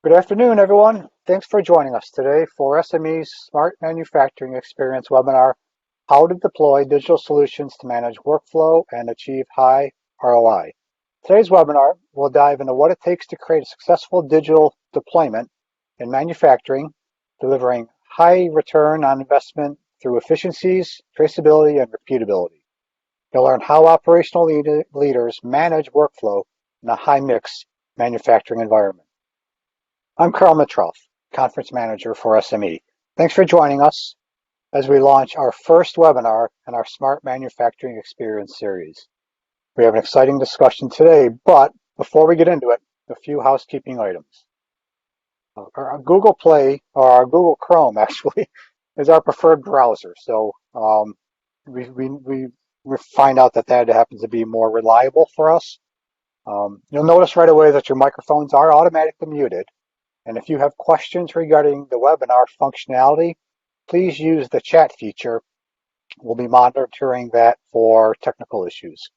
Good afternoon, everyone. Thanks for joining us today for SME's Smart Manufacturing Experience webinar, How to Deploy Digital Solutions to Manage Workflow and Achieve High ROI. Today's webinar will dive into what it takes to create a successful digital deployment in manufacturing, delivering high return on investment through efficiencies, traceability, and repeatability. You'll learn how operational leaders manage workflow in a high-mix manufacturing environment. I'm Carl Mitroff, Conference Manager for SME. Thanks for joining us as we launch our first webinar in our Smart Manufacturing Experience series. We have an exciting discussion today, but before we get into it, a few housekeeping items. Our Google Play, or our Google Chrome actually, is our preferred browser. So we find out that happens to be more reliable for us. You'll notice right away that your microphones are automatically muted. And if you have questions regarding the webinar functionality, please use the chat feature. We'll be monitoring that for technical issues.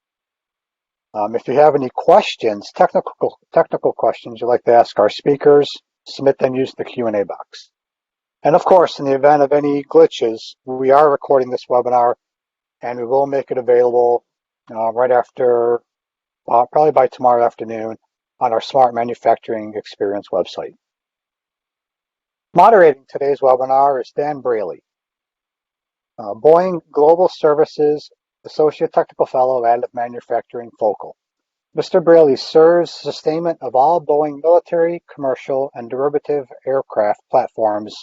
If you have any questions, technical questions you'd like to ask our speakers, submit them using the Q&A box. And of course, in the event of any glitches, we are recording this webinar and we will make it available right after, probably by tomorrow afternoon on our Smart Manufacturing Experience website. Moderating today's webinar is Dan Braley, Boeing Global Services Associate Technical Fellow, Additive Manufacturing Focal. Mr. Braley serves sustainment of all Boeing military, commercial, and derivative aircraft platforms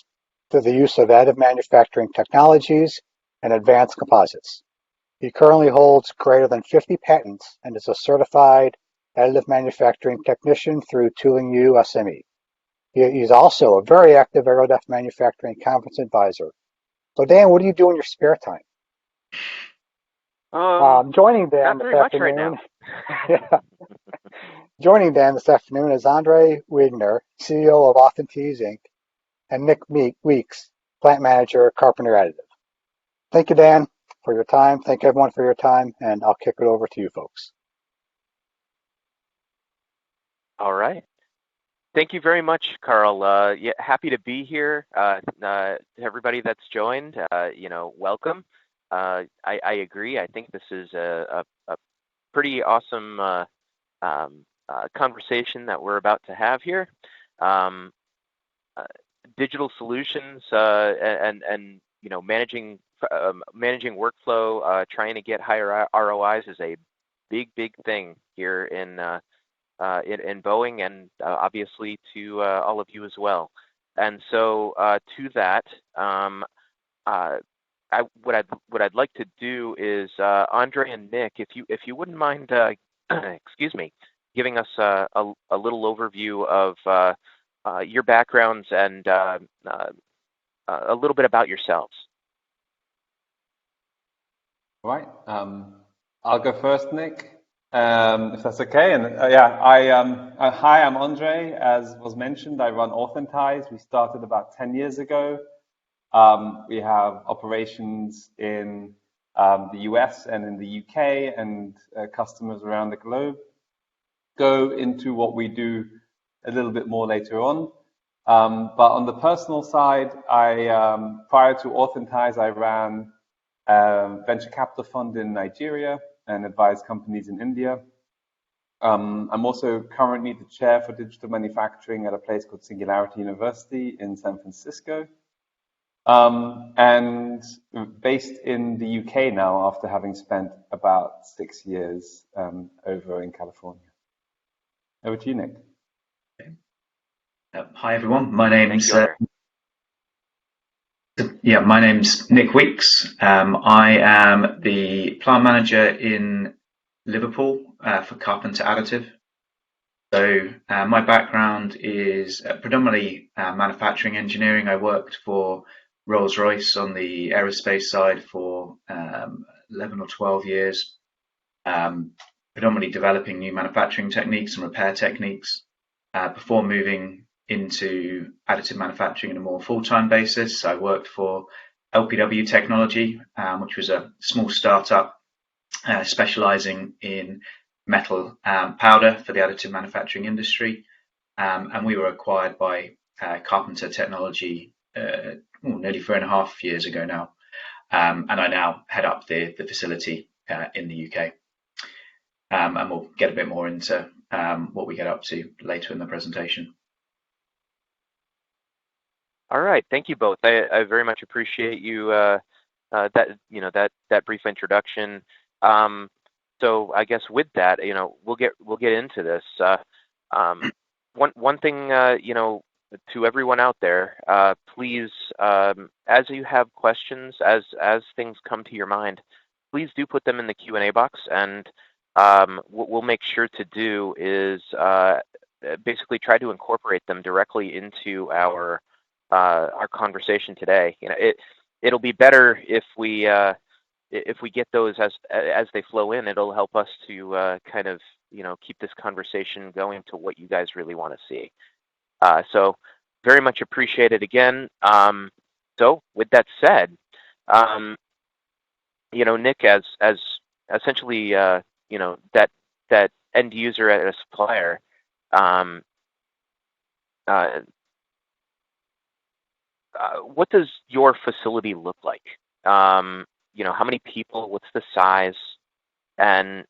through the use of additive manufacturing technologies and advanced composites. He currently holds greater than 50 patents and is a certified additive manufacturing technician through Tooling U SME. He's also a very active Aerodef manufacturing conference advisor. So Dan, what do you do in your spare time? Joining Dan this afternoon. Yeah. Joining Dan this afternoon is Andre Wigner, CEO of Authentiz Inc., and Nick Weeks, plant manager at Carpenter Additive. Thank you, Dan, for your time. Thank everyone for your time, and I'll kick it over to you folks. All right. Thank you very much, Carl. Yeah, happy to be here. To everybody that's joined, welcome. I agree. I think this is a pretty awesome conversation that we're about to have here. Digital solutions and managing workflow, trying to get higher ROIs is a big thing here in Boeing, and obviously to all of you as well. And so to that, what I'd like to do is Andre and Nick, if you wouldn't mind, excuse me, giving us a little overview of your backgrounds and a little bit about yourselves. All right. I'll go first, Nick. If that's okay. And hi, I'm Andre. As was mentioned, I run Authentiz. We started about 10 years ago. We have operations in the US and in the UK and customers around the globe. Go into what we do a little bit more later on. But on the personal side, prior to Authentiz, I ran a venture capital fund in Nigeria and advise companies in India. I'm also currently the chair for digital manufacturing at a place called Singularity University in San Francisco, and based in the UK now after having spent about 6 years over in California. Over to you, Nick. Hi everyone, my name's Nick Weeks. I am the plant manager in Liverpool for Carpenter Additive. So my background is predominantly manufacturing engineering. I worked for Rolls-Royce on the aerospace side for 11 or 12 years, predominantly developing new manufacturing techniques and repair techniques before moving into additive manufacturing on a more full-time basis. I worked for LPW Technology, which was a small startup specializing in metal powder for the additive manufacturing industry. and we were acquired by Carpenter Technology nearly 3.5 years ago now. And I now head up the facility in the UK. And we'll get a bit more into what we get up to later in the presentation. All right, thank you both. I very much appreciate you that brief introduction. So I guess with that, we'll get into this. One thing, to everyone out there, please, as you have questions, as things come to your mind, please do put them in the Q&A box, and what we'll make sure to do is basically try to incorporate them directly into our conversation today. It'll be better if we get those as they flow in. It'll help us to kind of keep this conversation going to what you guys really want to see. So very much appreciated again. So with that said, Nick, as essentially that end user at a supplier, what does your facility look like? How many people? What's the size? And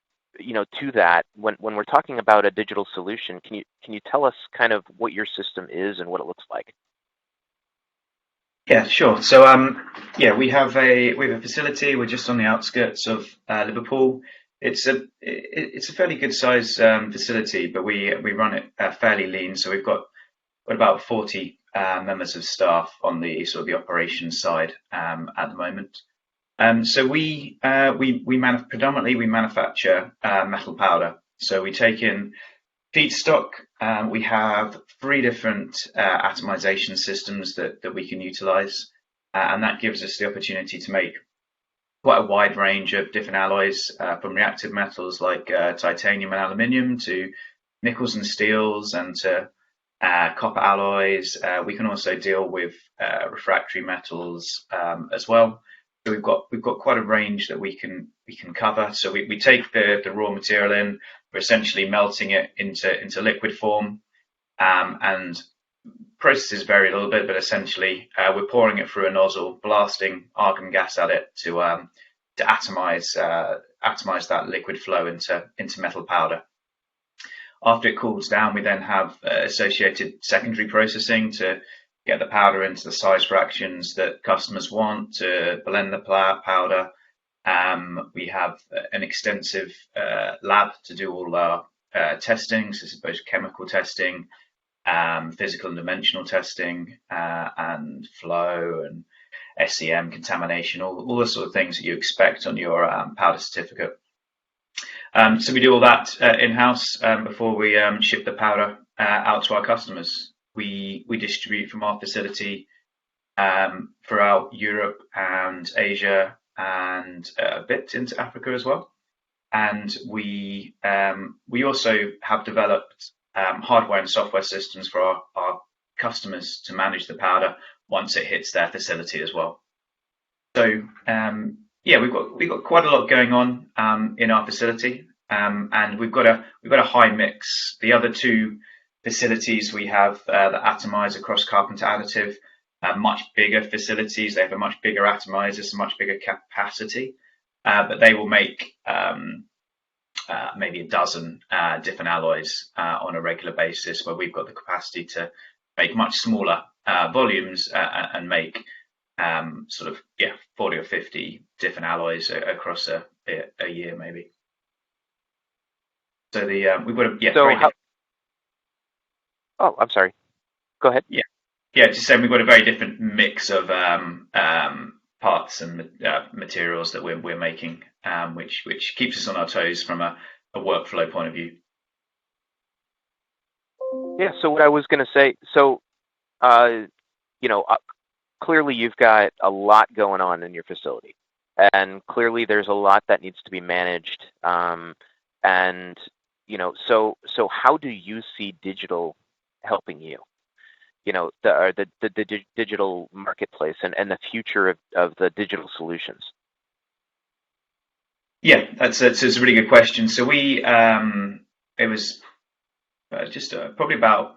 to that, when we're talking about a digital solution, can you tell us kind of what your system is and what it looks like? Yeah, sure. So we have a facility. We're just on the outskirts of Liverpool. It's a fairly good size facility, but we run it fairly lean. So we've got about 40 members of staff on the sort of the operations side at the moment. So we predominantly manufacture metal powder. So we take in feedstock. We have 3 different atomization systems that we can utilize, and that gives us the opportunity to make quite a wide range of different alloys, from reactive metals like titanium and aluminium to nickels and steels, and to copper alloys. We can also deal with refractory metals as well. So we've got quite a range that we can cover. So we take the raw material in. We're essentially melting it into liquid form, and processes vary a little bit, but essentially we're pouring it through a nozzle, blasting argon gas at it to atomize that liquid flow into metal powder. After it cools down, we then have associated secondary processing to get the powder into the size fractions that customers want, to blend the powder. We have an extensive lab to do all our testing, so both chemical testing, physical and dimensional testing, and flow and SEM, contamination, all the sort of things that you expect on your powder certificate. So we do all that in-house before we ship the powder out to our customers. We distribute from our facility throughout Europe and Asia, and a bit into Africa as well. And we also have developed hardware and software systems for our customers to manage the powder once it hits their facility as well. So we've got quite a lot going on in our facility, and we've got a high mix. The other 2 facilities we have that atomize across Carpenter Additive, much bigger facilities. They have a much bigger atomizer, so much bigger capacity, but they will make maybe a dozen different alloys on a regular basis, where we've got the capacity to make much smaller volumes and make 40 or 50 different alloys across a year maybe. So we've got Oh, I'm sorry. Go ahead. Yeah, just saying we've got a very different mix of parts and materials that we're making, which keeps us on our toes from a workflow point of view. Yeah. So what I was going to say, clearly you've got a lot going on in your facility, and clearly there's a lot that needs to be managed. So how do you see digital helping you? The digital marketplace and the future of the digital solutions. Yeah, it's a really good question. So it was just probably about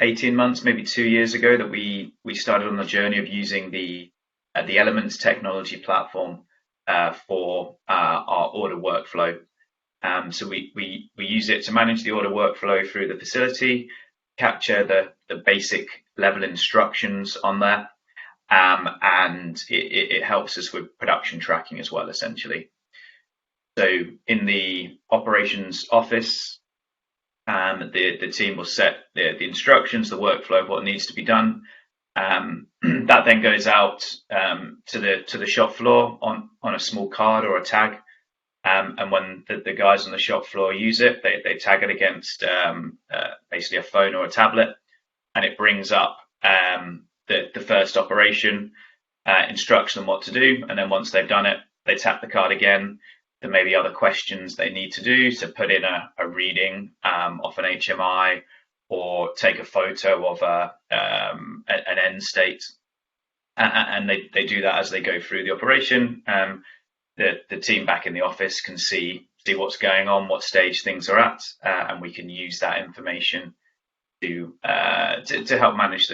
18 months, maybe 2 years ago, that we started on the journey of using the Elements technology platform for our order workflow. So we use it to manage the order workflow through the facility, capture the basic level instructions on there, and it helps us with production tracking as well, essentially. So in the operations office, the team will set the instructions, the workflow of what needs to be done. That then goes out to the shop floor on a small card or a tag. And when the guys on the shop floor use it, they tag it against basically a phone or a tablet, and it brings up the first operation, instructs them what to do, and then once they've done it, they tap the card again. There may be other questions they need to do to put in a reading off an HMI, or take a photo of an end state, and they do that as they go through the operation. The team back in the office can see what's going on, what stage things are at, and we can use that information to help manage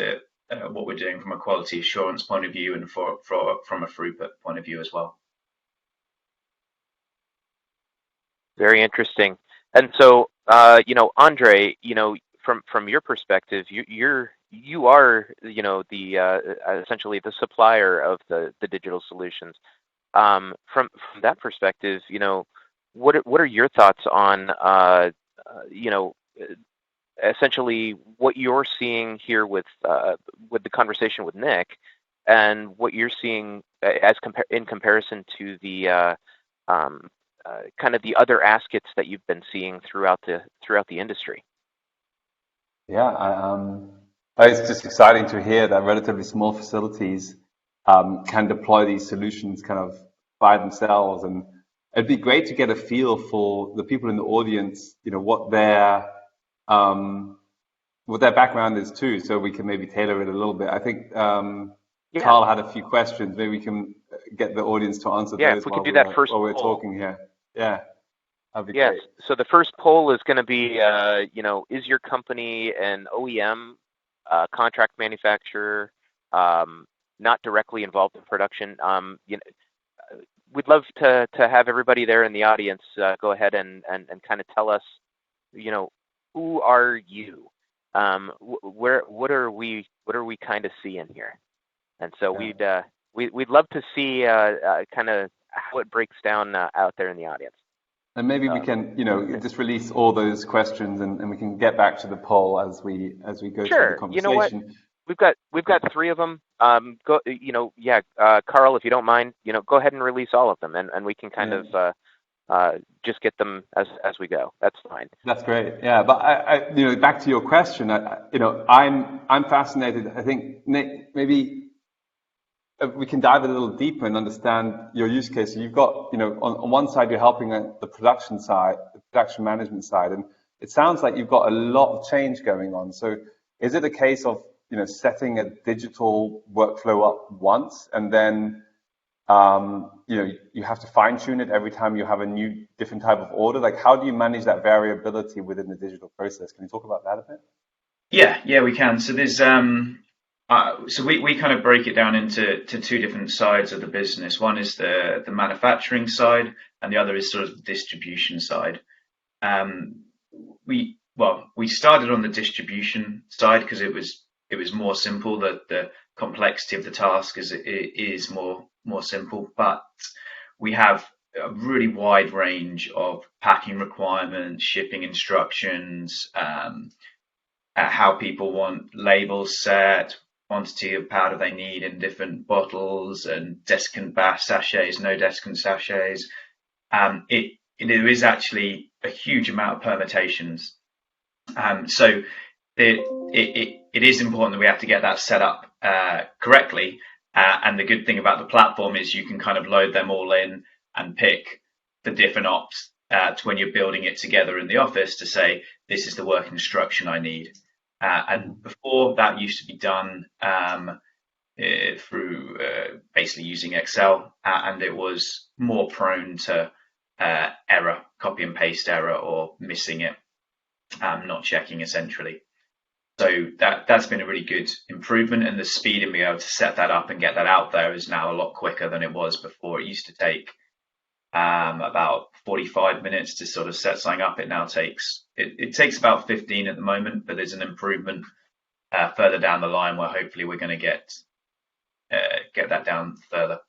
what we're doing from a quality assurance point of view, and from a throughput point of view as well. Very interesting. And so, Andre, from your perspective, you are, the essentially the supplier of the digital solutions. From that perspective, what are your thoughts on, essentially what you're seeing here with the conversation with Nick, and what you're seeing in comparison to the kind of the other askets that you've been seeing throughout the industry? Yeah, it's just exciting to hear that relatively small facilities can deploy these solutions kind of by themselves, and it'd be great to get a feel for the people in the audience, what their background is too, so we can maybe tailor it a little bit. I think Carl had a few questions. Maybe we can get the audience to answer those. If we could do that first while we're poll. talking here. Yeah, that'd be Yes. great. So the first poll is going to be, is your company an OEM, contract manufacturer, not directly involved in production? We'd love to have everybody there in the audience go ahead and kind of tell us, who are you? What are we kind of seeing here? And so we'd love to see kind of how it breaks down out there in the audience. And maybe we can, just release all those questions, and we can get back to the poll as we go through the conversation. You know what? We've got 3 of them. Carl, if you don't mind, go ahead and release all of them, and we can kind of just get them as we go. That's fine. That's great. Yeah, but I back to your question. I'm fascinated. I think, Nick, maybe we can dive a little deeper and understand your use case. So you've got, on one side, you're helping the production side, the production management side, and it sounds like you've got a lot of change going on. So is it a case of, setting a digital workflow up once, and then, you have to fine tune it every time you have a new, different type of order? Like, how do you manage that variability within the digital process? Can you talk about that a bit? Yeah, we can. So there's so we kind of break it down into 2 different sides of the business. One is the manufacturing side, and the other is sort of the distribution side. We started on the distribution side because it was more simple. The complexity of the task is more simple, but we have a really wide range of packing requirements, shipping instructions, how people want labels set, quantity of powder they need in different bottles, and desiccant bath sachets, no desiccant sachets. There is actually a huge amount of permutations. So it is important that we have to get that set up correctly. And the good thing about the platform is you can kind of load them all in and pick the different ops to when you're building it together in the office to say, this is the work instruction I need. And before, that used to be done through basically using Excel, and it was more prone to error, copy and paste error, or missing it, not checking essentially. So that's been a really good improvement, and the speed in being able to set that up and get that out there is now a lot quicker than it was before. It used to take about 45 minutes to sort of set something up. It now takes it takes about 15 at the moment, but there's an improvement further down the line where hopefully we're going to get that down further.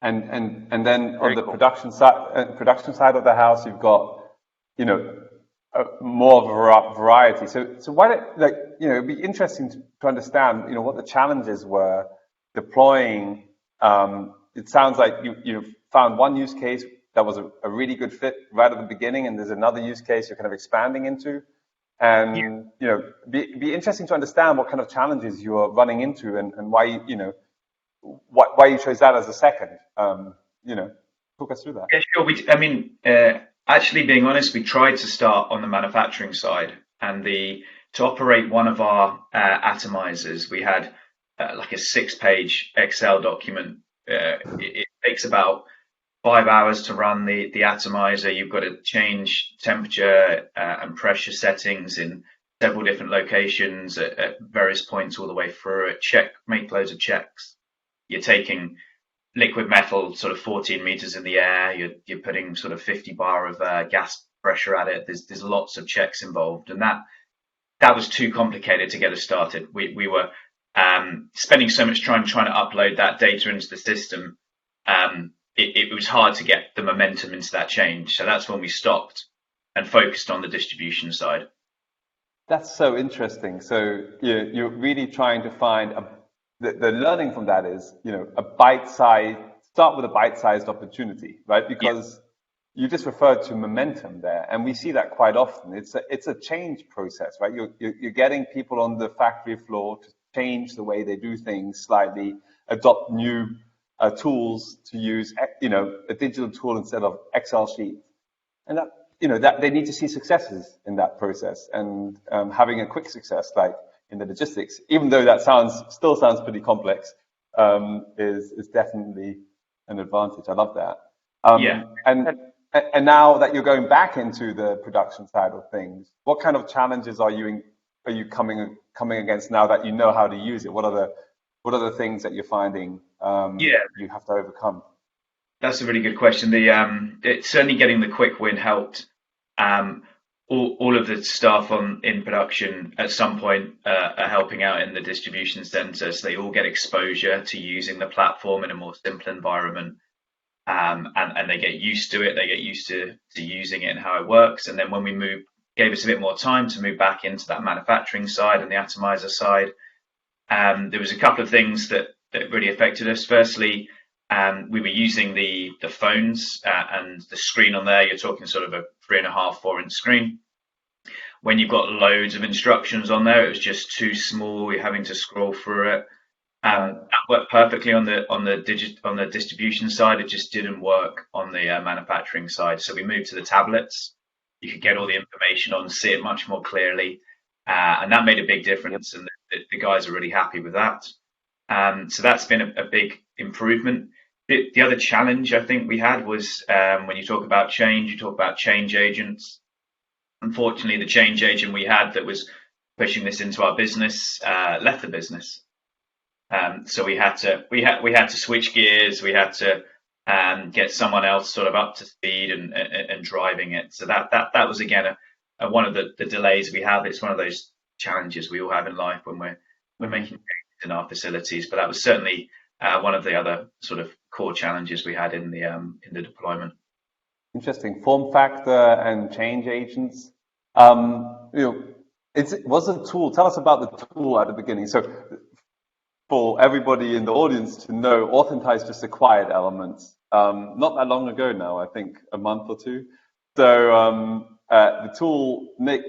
And then Very on the cool. production side of the house, you've got, more of a variety. So why don't, it'd be interesting to understand, what the challenges were deploying. It sounds like you found one use case that was a really good fit right at the beginning, and there's another use case you're kind of expanding into. And, be interesting to understand what kind of challenges you are running into and why, why you chose that as a second. Talk us through that. Yeah, sure. Actually, being honest, we tried to start on the manufacturing side, and to operate one of our atomizers, we had like a 6-page Excel document. It takes about 5 hours to run the atomizer. You've got to change temperature and pressure settings in several different locations at various points all the way through it. Make loads of checks. You're taking liquid metal sort of 14 meters in the air. You're putting sort of 50 bar of gas pressure at it. There's lots of checks involved, and that was too complicated to get us started. We were spending so much time trying to upload that data into the system. It was hard to get the momentum into that change. So that's when we stopped and focused on the distribution side. That's so interesting. So you're really trying to find the learning from that is, start with a bite-sized opportunity, right? Because you just referred to momentum there, and we see that quite often. It's a change process, right? You're getting people on the factory floor to change the way they do things slightly, adopt new tools to use, a digital tool instead of Excel sheet, and that they need to see successes in that process, and having a quick success like in the logistics, even though that still sounds pretty complex, is definitely an advantage. I love that. And now that you're going back into the production side of things, what kind of challenges are you coming against now that you know how to use it? What are the things that you're finding you have to overcome? That's a really good question. It's certainly getting the quick win helped. All of the staff in production at some point are helping out in the distribution center, so they all get exposure to using the platform in a more simple environment, and they get used to it. They get used to using it and how it works. And then when we gave us a bit more time to move back into that manufacturing side and the atomizer side. There was a couple of things that really affected us. Firstly, we were using the phones and the screen on there. You're talking sort of a 3.5, 4-inch screen. When you've got loads of instructions on there, it was just too small. You're having to scroll through it. That worked perfectly on the distribution side. It just didn't work on the manufacturing side. So we moved to the tablets. You could get all the information on, see it much more clearly, and that made a big difference. And the guys are really happy with that. So that's been a big improvement. The other challenge I think we had was when you talk about change, you talk about change agents. Unfortunately, the change agent we had that was pushing this into our business left the business. So we had to switch gears. We had to get someone else sort of up to speed and driving it. So that was again one of the delays we have. It's one of those challenges we all have in life when we're making changes in our facilities. But that was certainly one of the other sort of core challenges we had in the deployment. Interesting. Form factor and change agents. It was a tool. Tell us about the tool at the beginning. So for everybody in the audience to know, Authentize just acquired Elements not that long ago now, I think a month or two. So the tool Nick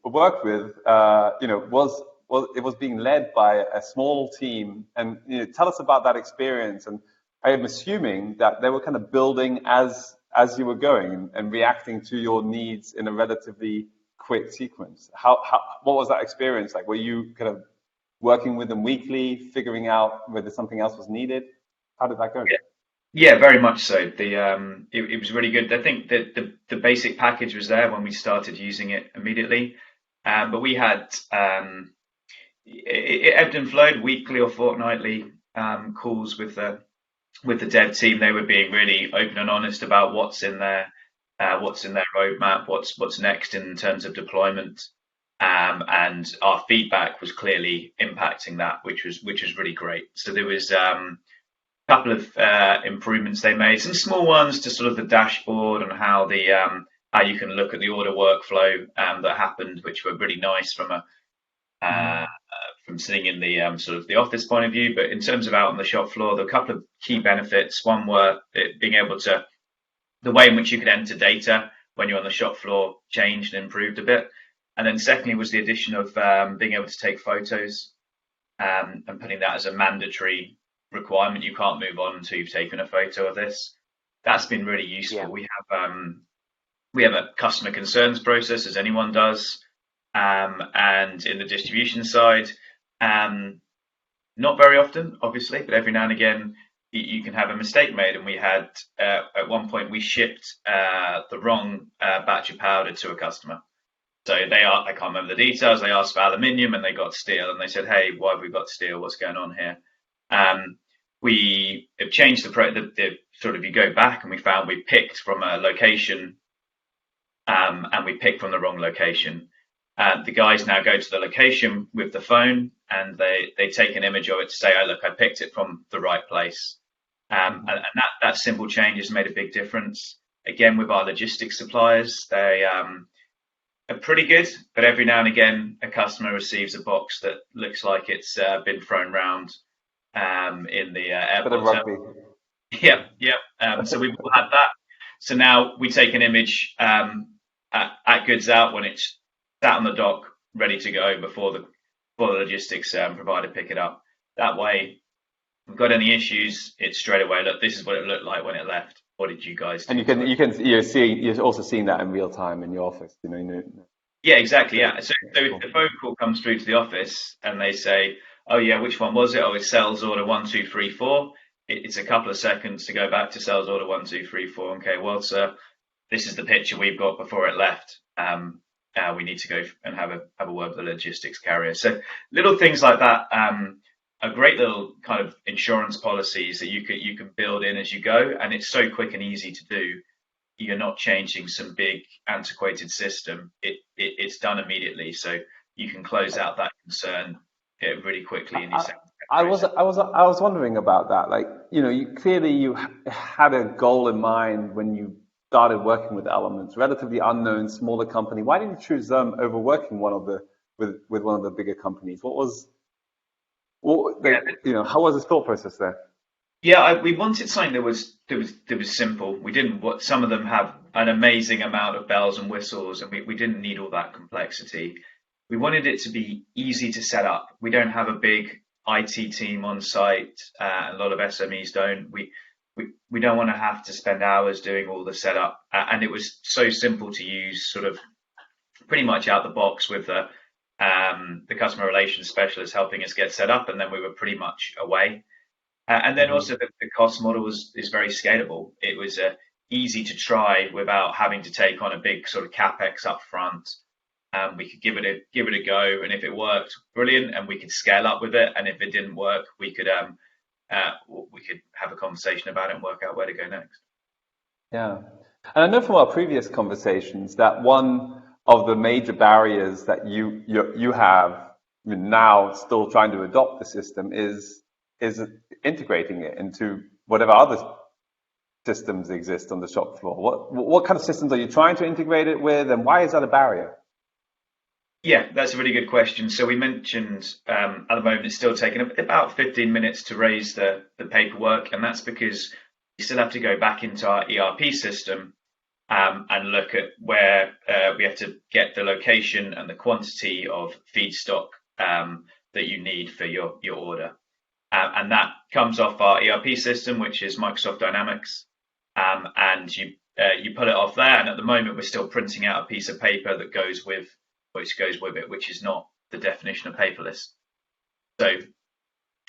worked with, was being led by a small team. And tell us about that experience. And I am assuming that they were kind of building as you were going and reacting to your needs in a relatively quick sequence. What was that experience like? Were you kind of working with them weekly, figuring out whether something else was needed? How did that go? Yeah, very much so. It was really good. I think that the basic package was there when we started using it immediately. But we had it ebbed and flowed, weekly or fortnightly calls with the dev team. They were being really open and honest about what's in their roadmap, what's next in terms of deployment, and our feedback was clearly impacting that, which was really great. So there was a couple of improvements they made, some small ones to sort of the dashboard and how you can look at the order workflow that happened, which were really nice from sitting in the sort of the office point of view. But in terms of out on the shop floor, there were a couple of key benefits. One were being able to, the way in which you could enter data when you're on the shop floor changed and improved a bit. And then secondly was the addition of being able to take photos and putting that as a mandatory requirement. You can't move on until you've taken a photo of this. That's been really useful. Yeah. We have a customer concerns process, as anyone does, and in the distribution side, not very often, obviously, but every now and again you can have a mistake made. And we had at one point we shipped the wrong batch of powder to a customer. So I can't remember the details. They asked for aluminium and they got steel, and they said, "Hey, why have we got steel? What's going on here?" We have changed the sort of, you go back and we found we picked from a location, and we picked from the wrong location. The guys now go to the location with the phone and they take an image of it to say, "Oh, look, I picked it from the right place." And that simple change has made a big difference. Again, with our logistics suppliers, they are pretty good, but every now and again a customer receives a box that looks like it's been thrown around in the airport. So we've all had that. So now we take an image at goods out when it's sat on the dock ready to go before the logistics provider pick it up. That way, if we've got any issues, it's straight away, look, this is what it looked like when it left. What did you guys do? And you're also seeing that in real time in your office, Yeah, exactly. Yeah. So if the phone call comes through to the office and they say, "Oh yeah, which one was it? Oh, it's sales order 1, 2, 3, 4." It's a couple of seconds to go back to sales order 1, 2, 3, 4. Okay, well, sir, this is the picture we've got before it left. We need to go and have a word with the logistics carrier. So little things like that are great little kind of insurance policies that you can build in as you go, and it's so quick and easy to do. You're not changing some big antiquated system. It's done immediately, so you can close out that concern really quickly in your second. I was wondering about that. Like, you clearly had a goal in mind when you started working with Elements, relatively unknown, smaller company. Why didn't you choose them over working with one of the bigger companies? How was the thought process there? Yeah, we wanted something that was simple. We didn't. Some of them have an amazing amount of bells and whistles, and we didn't need all that complexity. We wanted it to be easy to set up. We don't have a big IT team on site. A lot of SMEs don't. We don't want to have to spend hours doing all the setup. And it was so simple to use, sort of pretty much out the box with the customer relations specialist helping us get set up, and then we were pretty much away. And then also the cost model is very scalable. It was easy to try without having to take on a big sort of capex up front. We could give it a go, and if it worked, brilliant, and we could scale up with it. And if it didn't work, we could have a conversation about it and work out where to go next. Yeah, and I know from our previous conversations that one of the major barriers that you have now still trying to adopt the system is integrating it into whatever other systems exist on the shop floor. What kind of systems are you trying to integrate it with, and why is that a barrier? Yeah, that's a really good question. So we mentioned at the moment it's still taking about 15 minutes to raise the paperwork, and that's because you still have to go back into our ERP system and look at where we have to get the location and the quantity of feedstock that you need for your order. And that comes off our ERP system, which is Microsoft Dynamics, and you put it off there. And at the moment, we're still printing out a piece of paper that goes with it, which is not the definition of paperless. So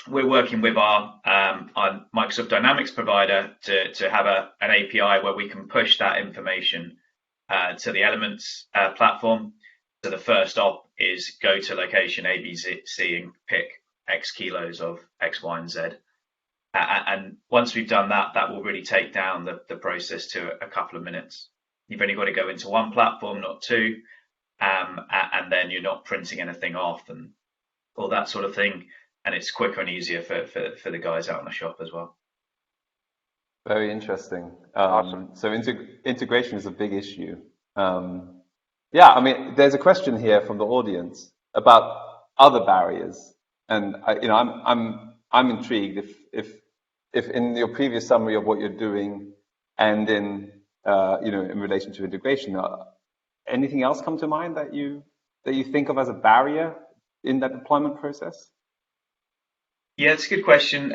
we're working with our Microsoft Dynamics provider to have an API where we can push that information to the Elements platform, So the first op is go to location A, B, C and pick X kilos of X, Y, and Z. And once we've done that, that will really take down the process to a couple of minutes. You've only got to go into one platform, not two, and then you're not printing anything off and all that sort of thing. And it's quicker and easier for the guys out in the shop as well. Very interesting. Awesome. So integration is a big issue. Yeah, I mean, there's a question here from the audience about other barriers, and I'm intrigued if in your previous summary of what you're doing and in in relation to integration, anything else come to mind that you think of as a barrier in that deployment process? Yeah, it's a good question.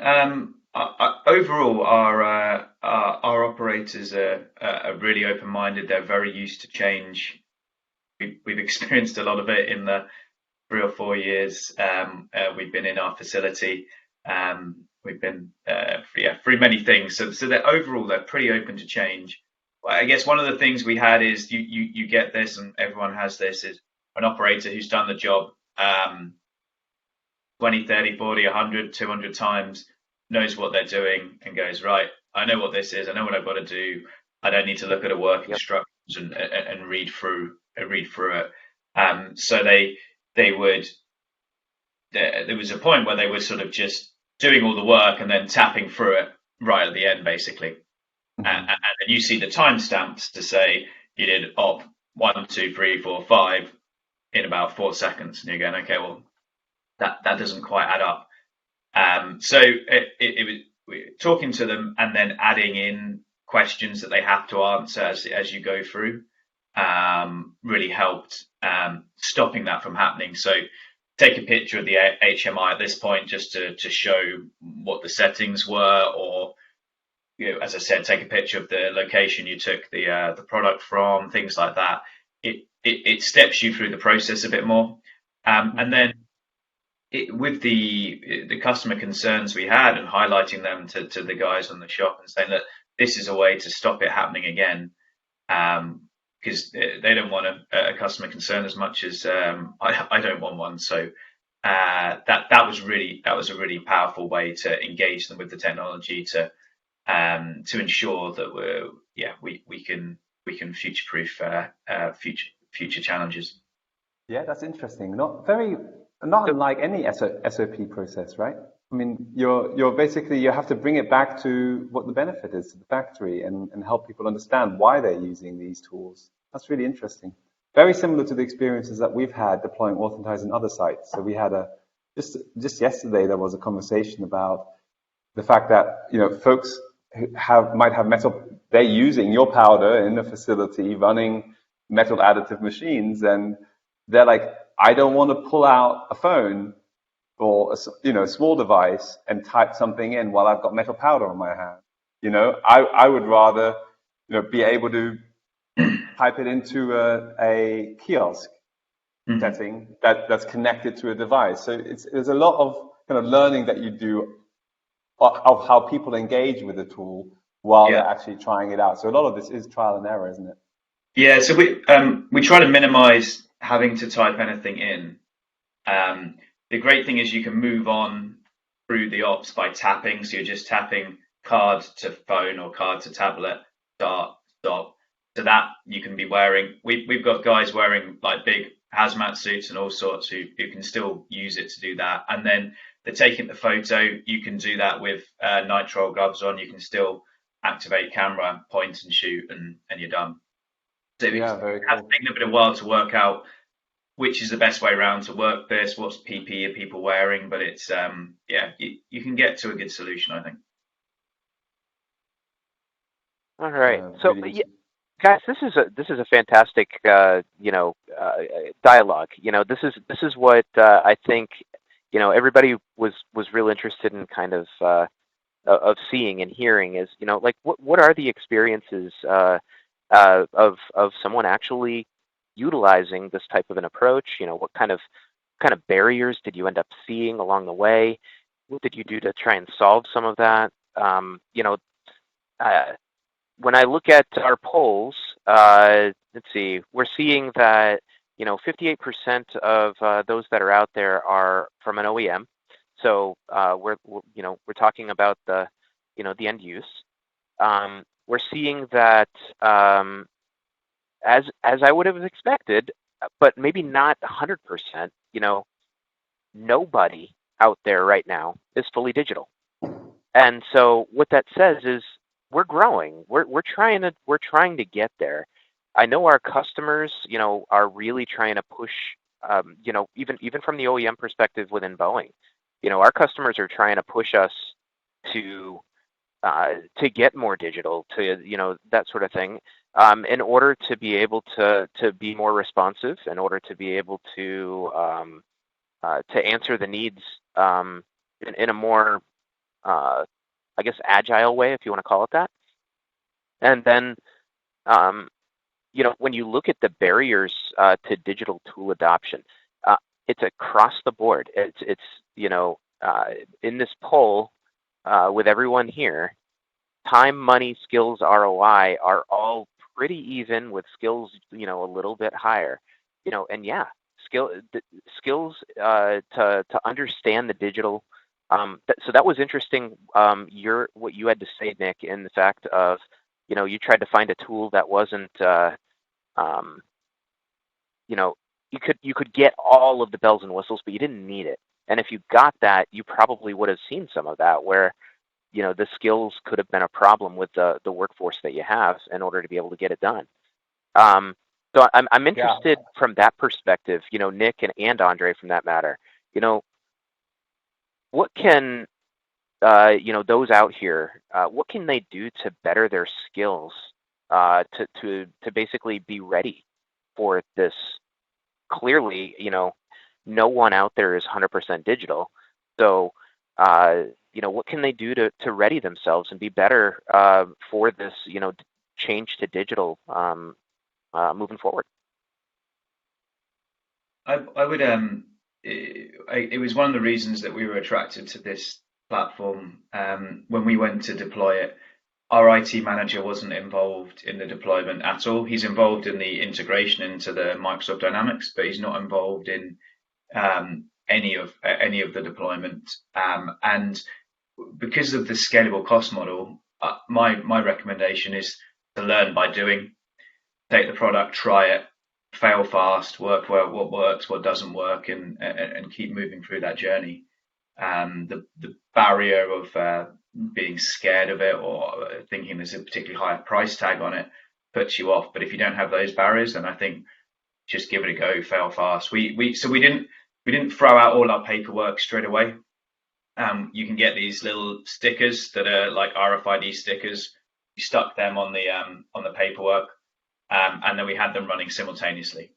Overall, our operators are really open-minded. They're very used to change. We've experienced a lot of it in the 3 or 4 years we've been in our facility. We've been through many things. So they're pretty open to change. I guess one of the things we had is you get this, and everyone has this, is an operator who's done the job 20, 30, 40, 100, 200 times, knows what they're doing and goes, right, I know what this is, I know what I've got to do. I don't need to look at a work instructions and read through it. So they would, there was a point where they were sort of just doing all the work and then tapping through it right at the end, basically. And then you see the timestamps to say you did op 1, 2, 3, 4, 5 in about 4 seconds, and you're going, okay, well, that doesn't quite add up. So it was talking to them and then adding in questions that they have to answer as you go through really helped stopping that from happening. So take a picture of the HMI at this point just to show what the settings were, or as I said, take a picture of the location you took the product from, things like that. It steps you through the process a bit more, and then with the customer concerns we had and highlighting them to the guys on the shop and saying that this is a way to stop it happening again, because they don't want a customer concern as much as I don't want one. So that was a really powerful way to engage them with the technology to ensure that we can future-proof future challenges. Yeah, that's interesting. Not unlike any SOP process, right? I mean, you're basically, you have to bring it back to what the benefit is to the factory and help people understand why they're using these tools. That's really interesting. Very similar to the experiences that we've had deploying Authentize in other sites. So we had just yesterday there was a conversation about the fact that folks who might have metal, they're using your powder in the facility running metal additive machines, and they're like, I don't want to pull out a phone or a small device and type something in while I've got metal powder on my hand. I would rather be able to type it into a kiosk setting that's connected to a device. So there's a lot of kind of learning that you do of how people engage with the tool while they're actually trying it out. So a lot of this is trial and error, isn't it? Yeah. So we try to minimize having to type anything in. The great thing is you can move on through the ops by tapping. So you're just tapping card to phone or card to tablet, start, stop. So that you can be wearing. We've got guys wearing like big hazmat suits and all sorts who can still use it to do that. And then they're taking the photo. You can do that with nitrile gloves on. You can still activate camera, point and shoot, and you're done. So yeah, very cool. It's taken a bit of a while to work out which is the best way around to work this, what's PPE are people wearing, but it's you can get to a good solution, I think. All right. So guys, this is a fantastic dialogue. This is what I think everybody was real interested in kind of seeing and hearing is like what are the experiences of someone actually utilizing this type of an approach? What kind of barriers did you end up seeing along the way? What did you do to try and solve some of that? When I look at our polls, let's see, we're seeing that 58% of those that are out there are from an OEM. So we're talking about the end use. We're seeing that as I would have expected, but maybe not 100%. Nobody out there right now is fully digital, and so what that says is we're growing. We're trying to get there. I know our customers, are really trying to push. Even from the OEM perspective within Boeing, our customers are trying to push us to get more digital, to that sort of thing, in order to be able to be more responsive, in order to be able to answer the needs in a more, I guess, agile way, if you want to call it that. And then, when you look at the barriers to digital tool adoption, it's across the board. It's in this poll with everyone here, time, money, skills, ROI are all pretty even, with skills, a little bit higher. And yeah, skills to understand the digital. So that was interesting. What you had to say, Nick, in the fact of, you tried to find a tool that wasn't, you could get all of the bells and whistles, but you didn't need it. And if you got that, you probably would have seen some of that where, the skills could have been a problem with the workforce that you have in order to be able to get it done. So I'm interested from that perspective, Nick and Andre, from that matter. What can those out here, what can they do to better their skills to basically be ready for this? Clearly, no one out there is 100% digital. So, what can they do to ready themselves and be better for this, change to digital moving forward? I would it was one of the reasons that we were attracted to this platform. When we went to deploy it, our IT manager wasn't involved in the deployment at all. He's involved in the integration into the Microsoft Dynamics, but he's not involved in any of the deployment. And because of the scalable cost model, my recommendation is to learn by doing. Take the product, try it, fail fast, work where what works, what doesn't work, and keep moving through that journey. The barrier of being scared of it or thinking there's a particularly high price tag on it puts you off. But if you don't have those barriers, then I think just give it a go, fail fast. We didn't throw out all our paperwork straight away. You can get these little stickers that are like RFID stickers. We stuck them on the paperwork, and then we had them running simultaneously.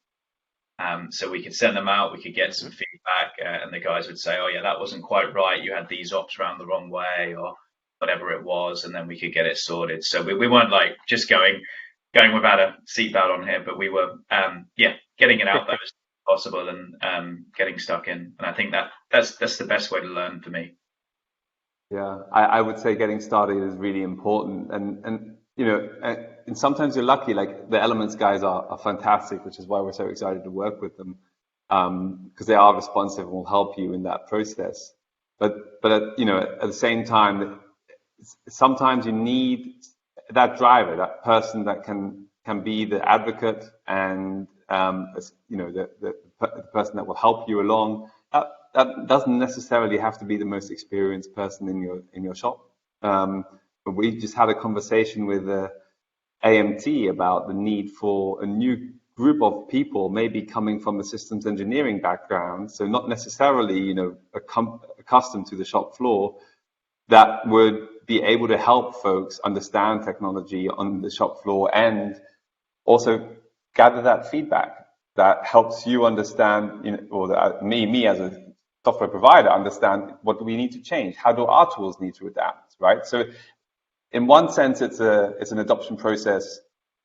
So we could send them out, we could get some feedback, and the guys would say, "Oh yeah, that wasn't quite right. You had these ops around the wrong way," or whatever it was, and then we could get it sorted. So we weren't like just going without a seatbelt on here, but we were getting it out there as possible and getting stuck in. And I think that's the best way to learn for me. Yeah, I would say getting started is really important, and and sometimes you're lucky. Like the Elements guys are fantastic, which is why we're so excited to work with them, because they are responsive and will help you in that process. But at the same time, sometimes you need that driver, that person that can be the advocate and the person that will help you along. That doesn't necessarily have to be the most experienced person in your shop. But we just had a conversation with AMT about the need for a new group of people, maybe coming from a systems engineering background, so not necessarily accustomed to the shop floor, that would be able to help folks understand technology on the shop floor and also gather that feedback that helps you understand, or me as a software provider understand what do we need to change, how do our tools need to adapt, right? So in one sense, it's an adoption process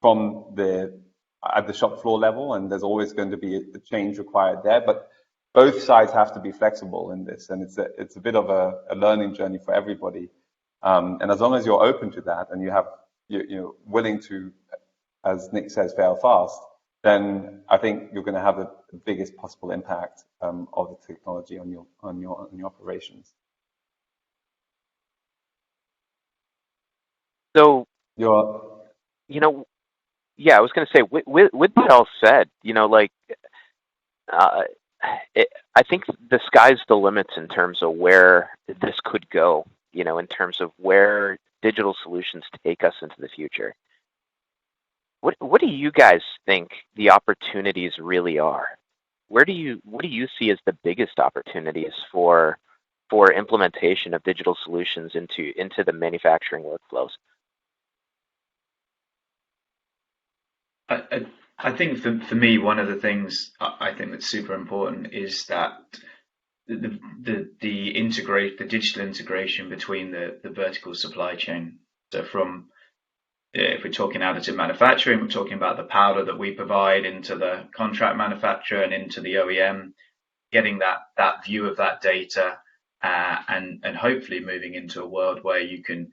at the shop floor level, and there's always going to be a change required there. But both sides have to be flexible in this, and it's a bit of a learning journey for everybody. And as long as you're open to that, and you're willing to, as Nick says, fail fast, then I think you're going to have the biggest possible impact of the technology on your operations. So, Your you know, yeah, I was going to say, with that all said, uh, I think the sky's the limits in terms of where this could go, in terms of where digital solutions take us into the future. What do you guys think the opportunities really are? What do you see as the biggest opportunities for implementation of digital solutions into the manufacturing workflows? I think for me, one of the things I think that's super important is that the digital integration between the vertical supply chain. So from if we're talking additive manufacturing, we're talking about the powder that we provide into the contract manufacturer and into the OEM, getting that view of that data, and hopefully moving into a world where you can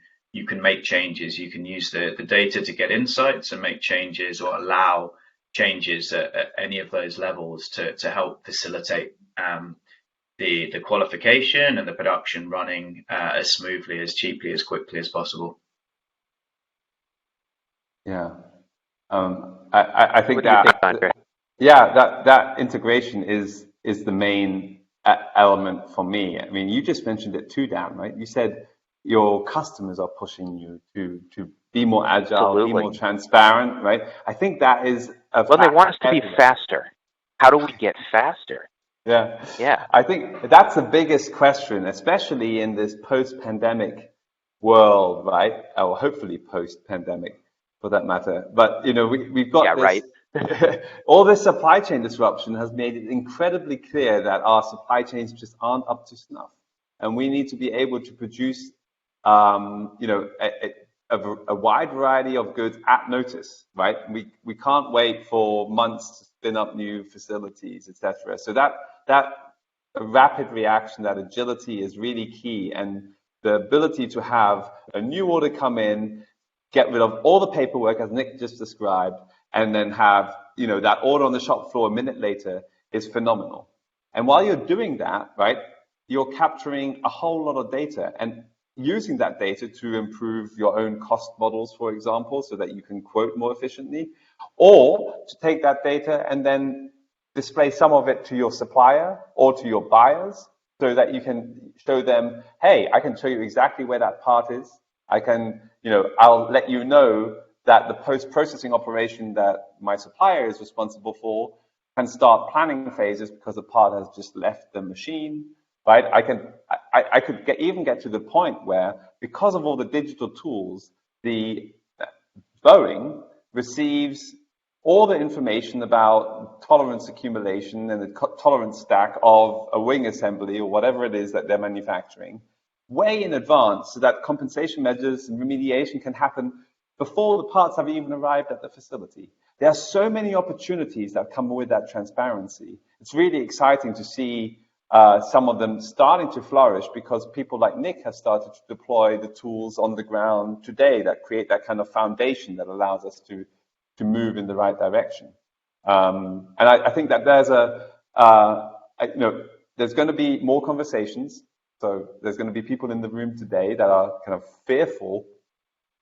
make changes. You can use the data to get insights and make changes or allow changes at any of those levels to help facilitate the qualification and the production running as smoothly, as cheaply, as quickly as possible. Yeah. I think What do you think, Andre? that integration is the main element for me. I mean, you just mentioned it too, Dan, right? You said your customers are pushing you to be more agile, Absolutely. be more transparent, right? I think that is Well, they want us to be faster. How do we get faster? Yeah. Yeah. I think that's the biggest question, especially in this post-pandemic world, right? Or hopefully post-pandemic for that matter. But, we've got this, right. all this supply chain disruption has made it incredibly clear that our supply chains just aren't up to snuff. And we need to be able to produce, a wide variety of goods at notice, right? We can't wait for months to spin up new facilities, etc. So that rapid reaction, that agility is really key, and the ability to have a new order come in, get rid of all the paperwork as Nick just described, and then have that order on the shop floor a minute later is phenomenal. And while you're doing that, right, you're capturing a whole lot of data and using that data to improve your own cost models, for example, so that you can quote more efficiently, or to take that data and then display some of it to your supplier or to your buyers so that you can show them, hey, I can show you exactly where that part is. I can, I'll let you know that the post-processing operation that my supplier is responsible for can start planning phases because the part has just left the machine, right? I could even get to the point where, because of all the digital tools, the Boeing receives all the information about tolerance accumulation and the tolerance stack of a wing assembly or whatever it is that they're manufacturing way in advance, so that compensation measures and remediation can happen before the parts have even arrived at the facility. There are so many opportunities that come with that transparency. It's really exciting to see some of them starting to flourish, because people like Nick have started to deploy the tools on the ground today that create that kind of foundation that allows us to move in the right direction. And I think that there's there's going to be more conversations. So there's going to be people in the room today that are kind of fearful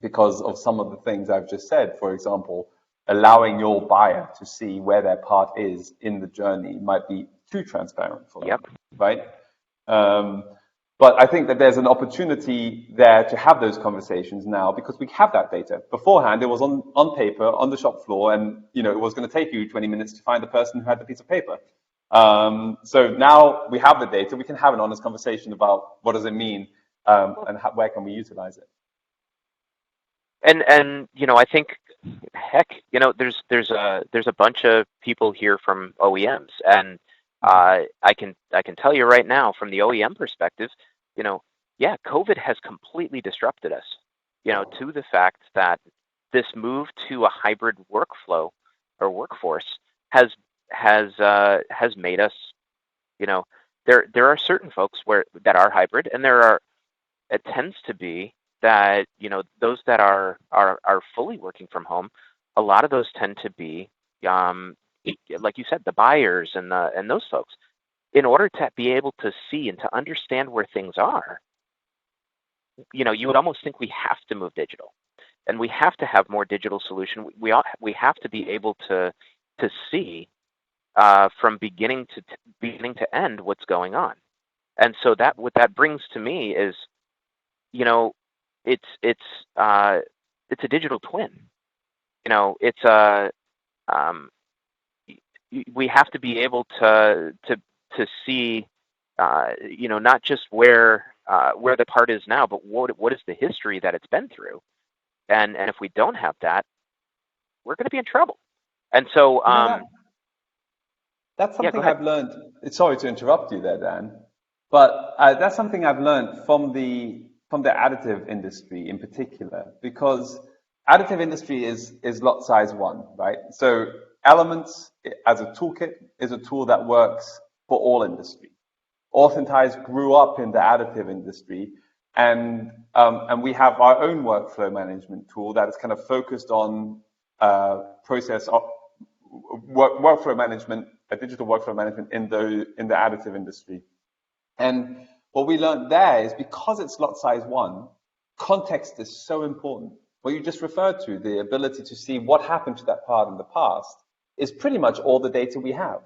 because of some of the things I've just said. For example, allowing your buyer to see where their part is in the journey might be too transparent for them, right? But I think that there's an opportunity there to have those conversations now, because we have that data. Beforehand, it was on paper, on the shop floor, and it was going to take you 20 minutes to find the person who had the piece of paper. So now we have the data, we can have an honest conversation about what does it mean, and where can we utilize it. And I think, heck, there's a bunch of people here from OEMs, and I can tell you right now, from the OEM perspective, COVID has completely disrupted us, to the fact that this move to a hybrid workflow or workforce has made us, there are certain folks that are hybrid, and it tends to be that those that are fully working from home, a lot of those tend to be like you said, the buyers and those folks, in order to be able to see and to understand where things are, you would almost think we have to move digital, and we have to have more digital solution. We have to be able to see from beginning to end what's going on. And so that what that brings to me is, it's a digital twin. It's a we have to be able to see, not just where the part is now, but what is the history that it's been through. And if we don't have that, we're going to be in trouble. And so, that's something I've learned. Sorry to interrupt you there, Dan, but that's something I've learned from the additive industry in particular, because additive industry is lot size one, right? So Elements as a toolkit is a tool that works for all industry. Authentize grew up in the additive industry, and we have our own workflow management tool that is kind of focused on workflow management, digital workflow management in the additive industry. And what we learned there is, because it's lot size one, context is so important. What you just referred to, the ability to see what happened to that part in the past, is pretty much all the data we have,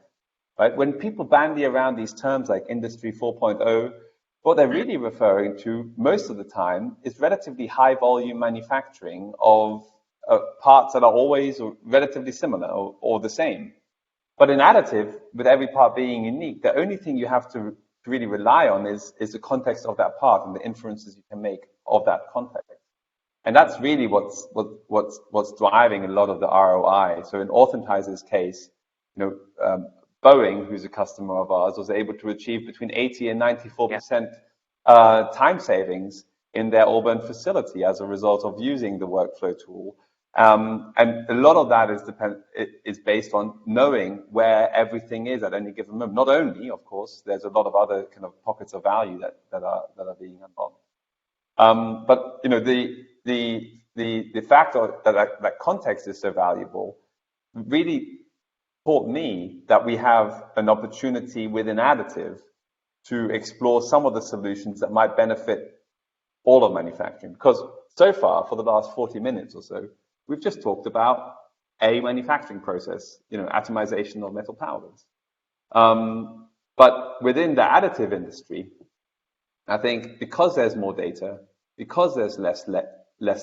right? When people bandy around these terms like Industry 4.0, what they're really referring to most of the time is relatively high volume manufacturing of parts that are always relatively similar or the same. But in additive, with every part being unique, the only thing you have to really rely on is the context of that part and the inferences you can make of that context. And that's really what's driving a lot of the ROI. So in Authentize's case, Boeing, who's a customer of ours, was able to achieve between 80 and 94% time savings in their Auburn facility as a result of using the workflow tool. And a lot of that is based on knowing where everything is at any given moment. Not only, of course, there's a lot of other kind of pockets of value that are being unlocked. But the fact that context is so valuable really taught me that we have an opportunity within additive to explore some of the solutions that might benefit all of manufacturing. Because so far, for the last 40 minutes or so, we've just talked about a manufacturing process, atomization of metal powders. But within the additive industry, I think because there's more data, because there's less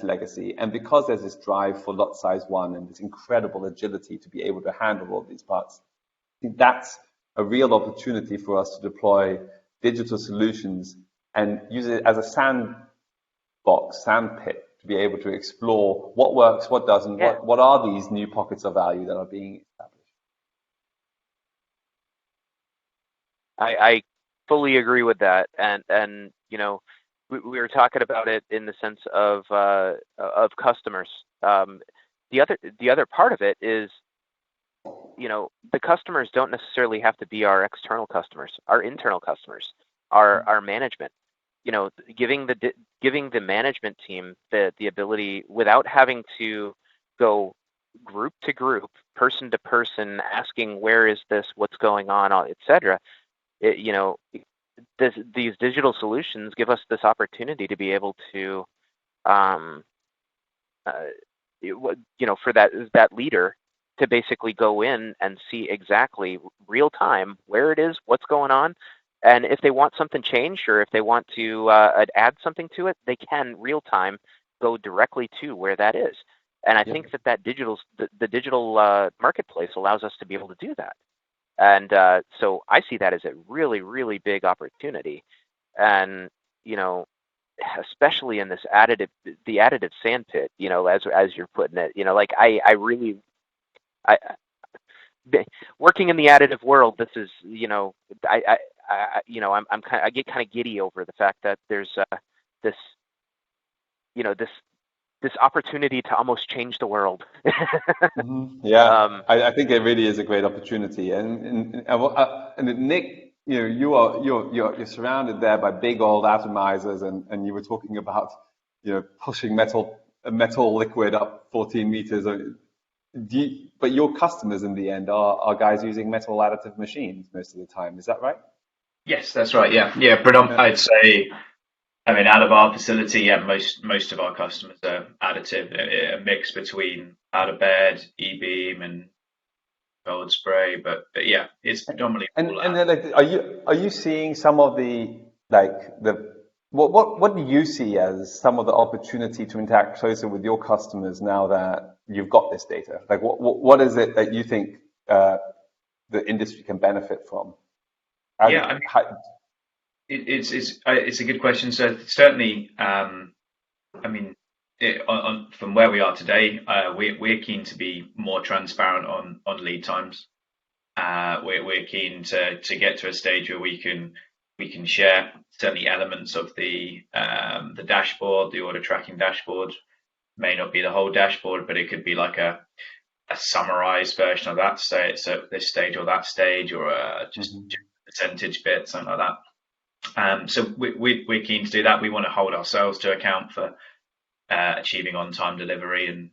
legacy, and because there's this drive for lot size one and this incredible agility to be able to handle all these parts, I think that's a real opportunity for us to deploy digital solutions and use it as a sand pit, to be able to explore what works, what doesn't, what are these new pockets of value that are being established. I fully agree with that, and we were talking about it in the sense of customers. The other part of it is, the customers don't necessarily have to be our external customers, our internal customers, our management. Giving the management team the ability, without having to go group to group, person to person, asking where is this, what's going on, etc. These digital solutions give us this opportunity to be able to, for that leader to basically go in and see exactly real time where it is, what's going on, and if they want something changed or if they want to add something to it, they can real time go directly to where that is. And I think that the digital marketplace allows us to be able to do that. And so I see that as a really, really big opportunity. And, especially in this the additive sandpit, as you're putting it, working in the additive world, this is, I get kind of giddy over the fact that there's this opportunity to almost change the world. Mm-hmm. Yeah, I think it really is a great opportunity. And Nick, you're surrounded there by big old atomizers, and you were talking about pushing metal liquid up 14 meters. but your customers in the end are guys using metal additive machines most of the time. Is that right? Yes, that's right. Yeah, yeah. I'd say, I mean, out of our facility, yeah, most of our customers are additive, a mix between out of bed, e-beam, and gold spray. But yeah, it's predominantly all And additive. then, like, are you seeing some of the like the what do you see as some of the opportunity to interact closer with your customers now that you've got this data? Like, what is it that you think the industry can benefit from? Yeah, I mean, it's a good question. So certainly, I mean, from where we are today, we're keen to be more transparent on lead times. We're keen to get to a stage where we can share certainly elements of the dashboard, the order tracking dashboard. May not be the whole dashboard, but it could be like a summarized version of that. Say it's at this stage or that stage, or just percentage bit, something like that. So we're keen to do that. We want to hold ourselves to account for achieving on-time delivery, and